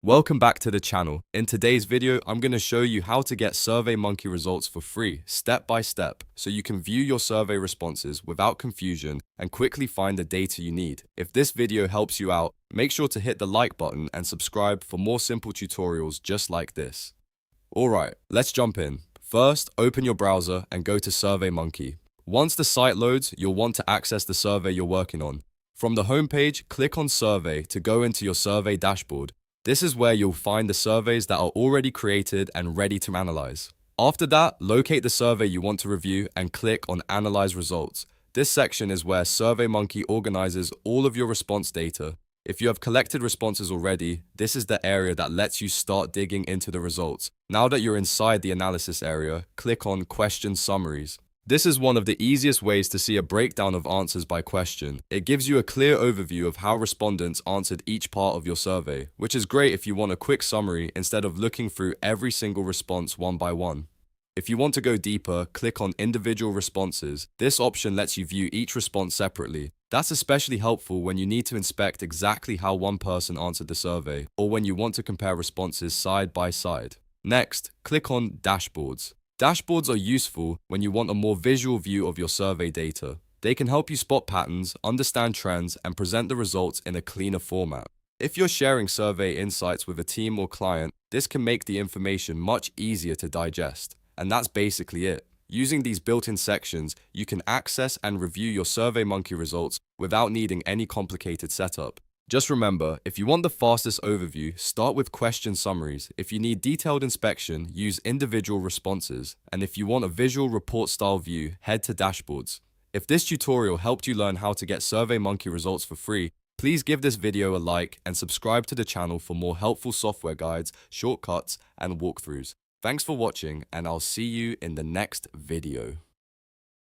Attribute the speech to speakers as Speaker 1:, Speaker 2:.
Speaker 1: Welcome back to the channel. In today's video, I'm going to show you how to get SurveyMonkey results for free, step by step, so you can view your survey responses without confusion and quickly find the data you need. If this video helps you out, make sure to hit the like button and subscribe for more simple tutorials just like this. Alright, let's jump in. First, open your browser and go to SurveyMonkey. Once the site loads, you'll want to access the survey you're working on. From the homepage, click on Survey to go into your survey dashboard. This is where you'll find the surveys that are already created and ready to analyze. After that, locate the survey you want to review and click on Analyze Results. This section is where SurveyMonkey organizes all of your response data. If you have collected responses already, this is the area that lets you start digging into the results. Now that you're inside the analysis area, click on Question Summaries. This is one of the easiest ways to see a breakdown of answers by question. It gives you a clear overview of how respondents answered each part of your survey, which is great if you want a quick summary instead of looking through every single response one by one. If you want to go deeper, click on Individual Responses. This option lets you view each response separately. That's especially helpful when you need to inspect exactly how one person answered the survey, or when you want to compare responses side by side. Next, click on Dashboards. Dashboards are useful when you want a more visual view of your survey data. They can help you spot patterns, understand trends, and present the results in a cleaner format. If you're sharing survey insights with a team or client, this can make the information much easier to digest. And that's basically it. Using these built-in sections, you can access and review your SurveyMonkey results without needing any complicated setup. Just remember, if you want the fastest overview, start with question summaries. If you need detailed inspection, use individual responses. And if you want a visual report-style view, head to dashboards. If this tutorial helped you learn how to get SurveyMonkey results for free, please give this video a like and subscribe to the channel for more helpful software guides, shortcuts, and walkthroughs. Thanks for watching, and I'll see you in the next video.